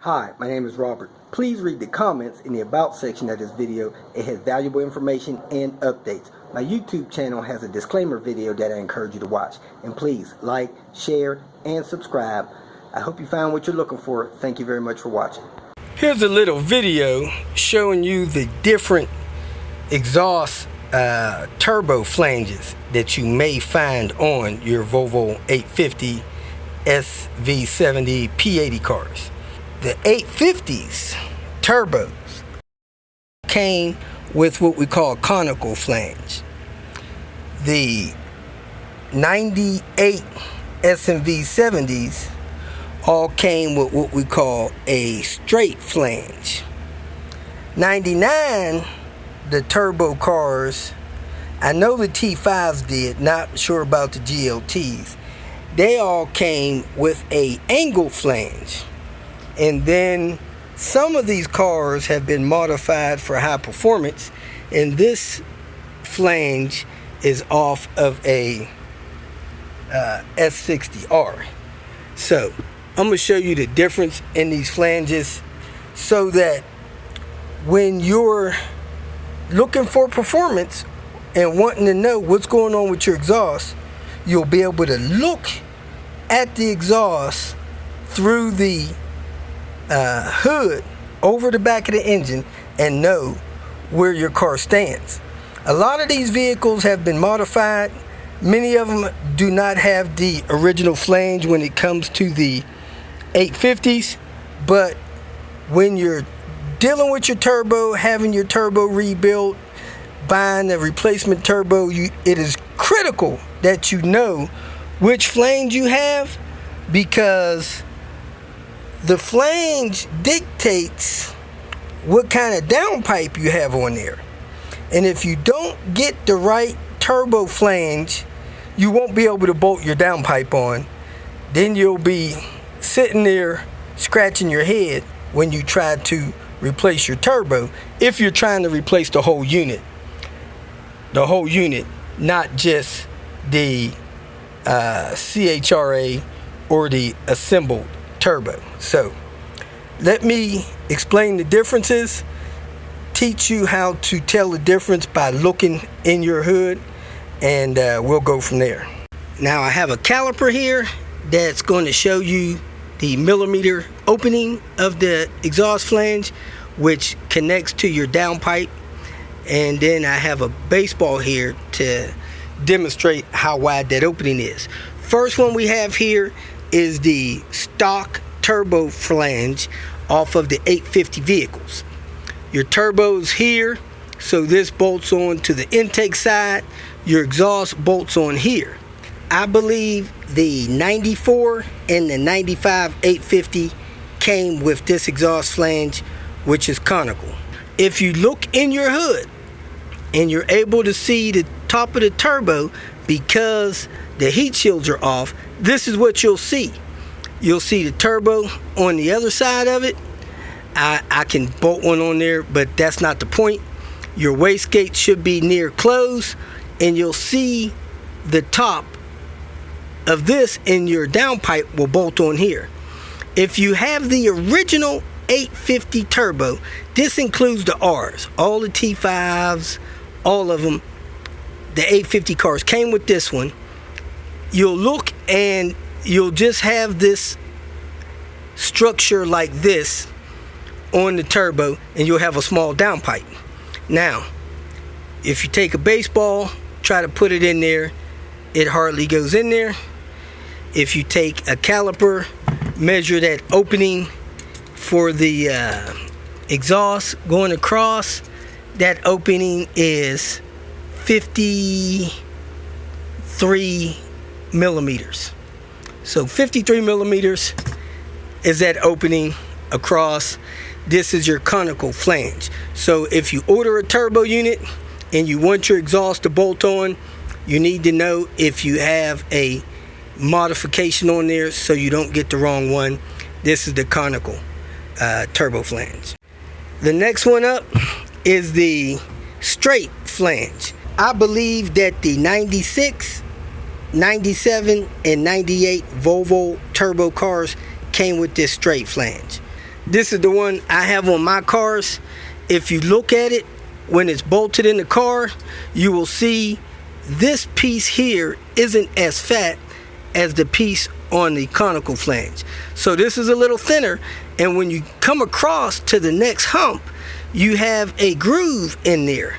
Hi, my name is Robert. Please read the comments in the About section of this video. It has valuable information and updates. My YouTube channel has a disclaimer video that I encourage you to watch. And please like, share, and subscribe. I hope you found what you're looking for. Thank you very much for watching. Here's a little video showing you the different exhaust turbo flanges that you may find on your Volvo 850 SV70 P80 cars. The 850s turbos came with what we call conical flange. The 98 S and V70s all came with what we call a straight flange. 99, the turbo cars, I know the T5s did, not sure about the GLTs. They all came with a angle flange. And then some of these cars have been modified for high performance, and this flange is off of a S70R. So I'm going to show you the difference in these flanges so that when you're looking for performance and wanting to know what's going on with your exhaust, you'll be able to look at the exhaust through the hood over the back of the engine and know where your car stands. A lot of these vehicles have been modified. Many of them do not have the original flange when it comes to the 850s, but when you're dealing with your turbo, having your turbo rebuilt, buying a replacement turbo, it is critical that you know which flange you have, because the flange dictates what kind of downpipe you have on there. And if you don't get the right turbo flange, you won't be able to bolt your downpipe on. Then you'll be sitting there scratching your head when you try to replace your turbo, if you're trying to replace the whole unit. The whole unit, not just the CHRA or the assembled turbo. So let me explain the differences, teach you how to tell the difference by looking in your hood, and we'll go from there. Now I have a caliper here that's going to show you the millimeter opening of the exhaust flange, which connects to your downpipe, and then I have a baseball here to demonstrate how wide that opening is. First one we have here is the stock turbo flange off of the 850 vehicles. Your turbo's here, so this bolts on to the intake side. Your exhaust bolts on here. I believe the 94 and the 95 850 came with this exhaust flange, which is conical. If you look in your hood and you're able to see the top of the turbo because the heat shields are off, this is what you'll see. You'll see the turbo on the other side of it. I can bolt one on there, but that's not the point. Your wastegate should be near close, and you'll see the top of this, and your downpipe will bolt on here. If you have the original 850 turbo, this includes the R's, all the T5s, all of them. The 850 cars came with this one. You'll look and you'll just have this structure like this on the turbo, and you'll have a small downpipe. Now, if you take a baseball, try to put it in there, it hardly goes in there. If you take a caliper, measure that opening for the exhaust going across, that opening is 53 millimeters. So 53 millimeters is that opening across. This is your conical flange. So if you order a turbo unit and you want your exhaust to bolt on, you need to know if you have a modification on there so you don't get the wrong one. This is the conical turbo flange. The next one up is the straight flange. I believe that the 96, 97, and 98 Volvo turbo cars came with this straight flange. This is the one I have on my cars. If you look at it when it's bolted in the car, you will see this piece here isn't as fat as the piece on the conical flange. So this is a little thinner, and when you come across to the next hump, you have a groove in there.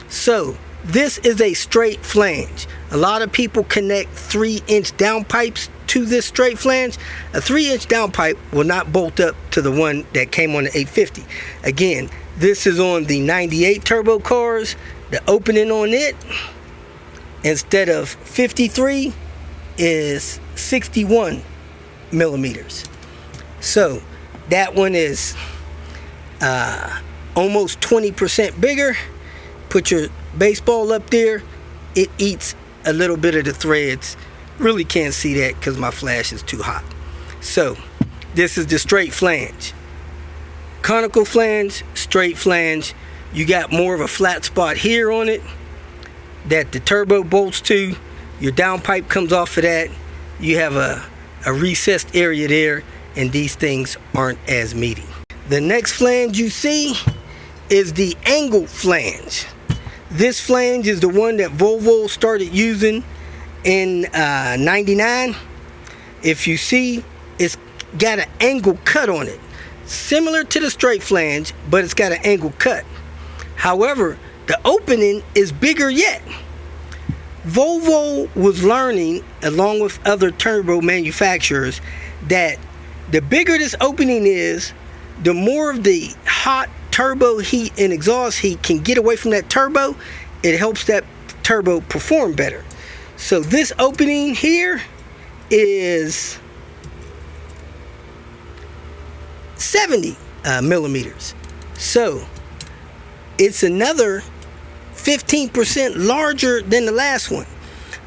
So this is a straight flange. A lot of people connect 3-inch downpipes to this straight flange. A 3-inch downpipe will not bolt up to the one that came on the 850. Again, this is on the 98 turbo cars. The opening on it, instead of 53, is 61 millimeters. So that one is almost 20% bigger. Put your baseball up there, it eats a little bit of the threads. Really can't see that because my flash is too hot. So this is the straight flange. Conical flange, straight flange. You got more of a flat spot here on it that the turbo bolts to. Your downpipe comes off of that. You have a recessed area there, and these things aren't as meaty. The next flange you see is the angle flange. This flange is the one that Volvo started using in 99. If you see, it's got an angle cut on it, similar to the straight flange, but it's got an angle cut. However, the opening is bigger yet. Volvo was learning, along with other turbo manufacturers, that the bigger this opening is, the more of the hot turbo heat and exhaust heat can get away from that turbo. It helps that turbo perform better. So this opening here is 70 millimeters. So it's another 15% larger than the last one.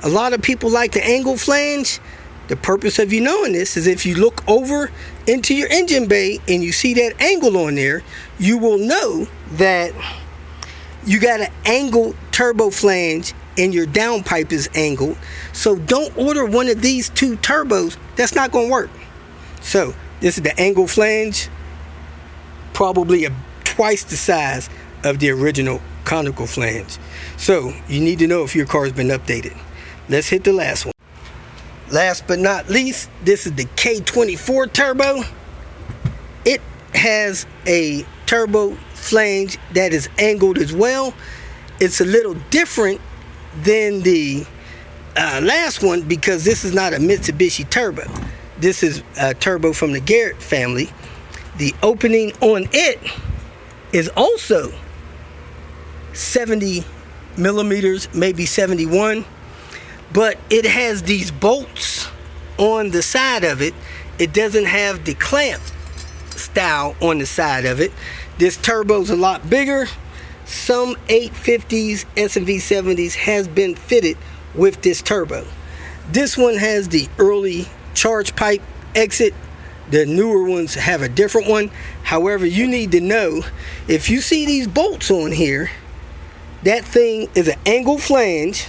A lot of people like the angle flange. The purpose of you knowing this is if you look over into your engine bay and you see that angle on there, you will know that you got an angled turbo flange and your downpipe is angled. So don't order one of these two turbos. That's not going to work. So this is the angle flange, probably twice the size of the original conical flange. So you need to know if your car's been updated. Let's hit the last one. Last but not least, this is the K24 turbo. It has a turbo flange that is angled as well. It's a little different than the last one because this is not a Mitsubishi turbo. This is a turbo from the Garrett family. The opening on it is also 70 millimeters, maybe 71. But it has these bolts on the side of it. It doesn't have the clamp style on the side of it. This turbo's a lot bigger. Some 850s and V70s has been fitted with this turbo. This one has the early charge pipe exit. The newer ones have a different one. However, you need to know, if you see these bolts on here, that thing is an angle flange.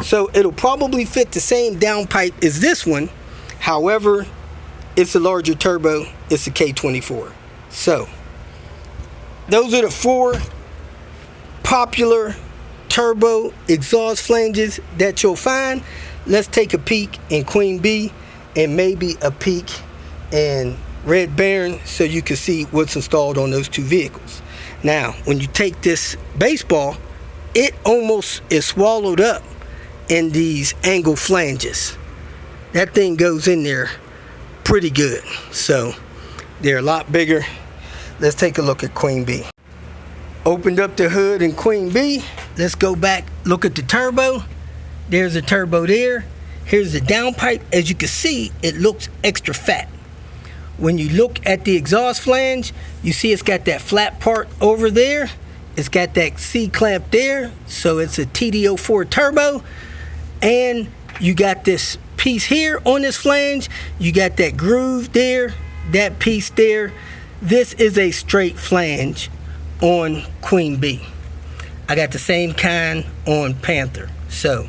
So it'll probably fit the same downpipe as this one. However, it's a larger turbo. It's a K24. So those are the 4 popular turbo exhaust flanges that you'll find. Let's take a peek in Queen Bee and maybe a peek in Red Baron so you can see what's installed on those 2 vehicles. Now, when you take this baseball, it almost is swallowed up in these angle flanges. That thing goes in there pretty good. So they're a lot bigger. Let's take a look at Queen Bee. Opened up the hood in Queen Bee. Let's go back, look at the turbo. There's a turbo there. Here's the downpipe. As you can see, it looks extra fat. When you look at the exhaust flange, you see it's got that flat part over there. It's got that C-clamp there. So it's a TD04 turbo. And you got this piece here on this flange. You got that groove there, that piece there. This is a straight flange on Queen Bee. I got the same kind on Panther. So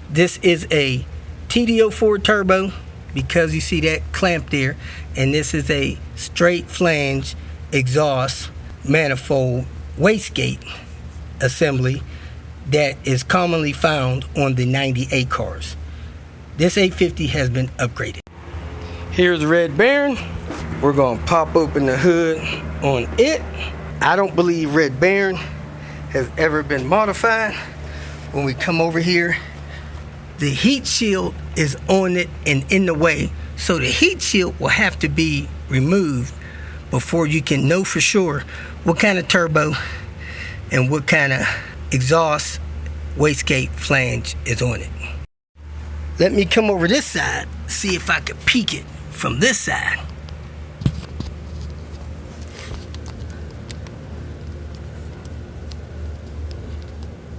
this is a TD04 turbo because you see that clamp there. And this is a straight flange exhaust manifold wastegate assembly that is commonly found on the 98 cars. This 850 has been upgraded. Here's the red Baron. We're going to pop open the hood on it. I don't believe red Baron has ever been modified. When we come over here, the heat shield is on it and in the way, so the heat shield will have to be removed before you can know for sure what kind of turbo and what kind of exhaust wastegate flange is on it. Let me come over this side, see if I can peek it from this side.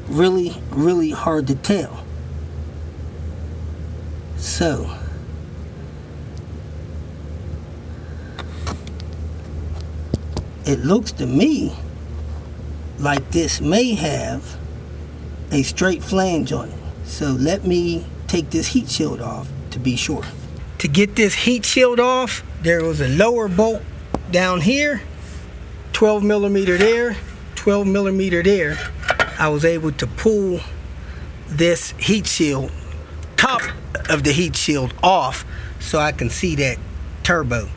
Really hard to tell. So it looks to me like this may have a straight flange on it. So let me take this heat shield off to be sure. To get this heat shield off, there was a lower bolt down here, 12 millimeter there, 12 millimeter there. I was able to pull this heat shield, top of the heat shield off, so I can see that turbo.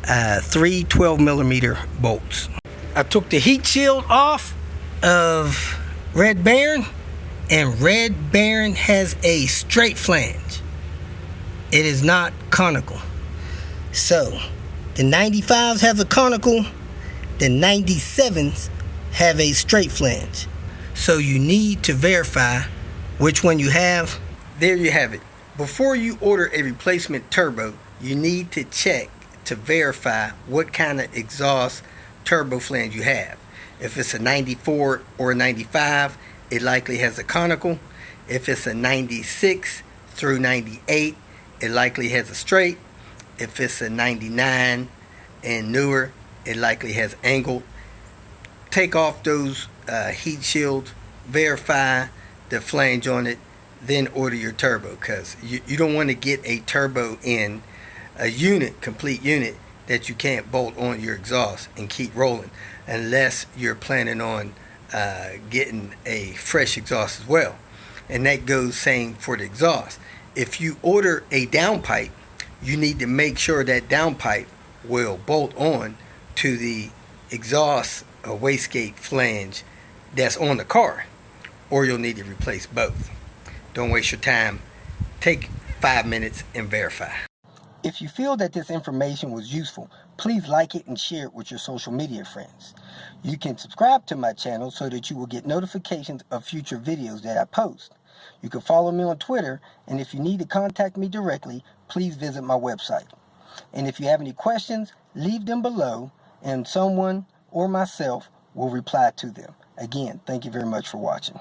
3 12 millimeter bolts. I took the heat shield off of red Baron, and red Baron has a straight flange. It is not conical. So the 95s have a conical, the 97s have a straight flange. So you need to verify which one you have. There you have it. Before you order a replacement turbo, you need to check to verify what kind of exhaust turbo flange you have. If it's a 94 or a 95, it likely has a conical. If it's a 96 through 98, it likely has a straight. If it's a 99 and newer, it likely has angled. Take off those heat shields, verify the flange on it, then order your turbo, because you don't want to get a turbo in a unit, complete unit, that you can't bolt on your exhaust and keep rolling, unless you're planning on getting a fresh exhaust as well. And that goes same for the exhaust. If you order a downpipe, you need to make sure that downpipe will bolt on to the exhaust wastegate flange that's on the car, or you'll need to replace both. Don't waste your time. Take 5 minutes and verify. If you feel that this information was useful, please like it and share it with your social media friends. You can subscribe to my channel so that you will get notifications of future videos that I post. You can follow me on Twitter, and if you need to contact me directly, please visit my website. And if you have any questions, leave them below, and someone or myself will reply to them. Again, thank you very much for watching.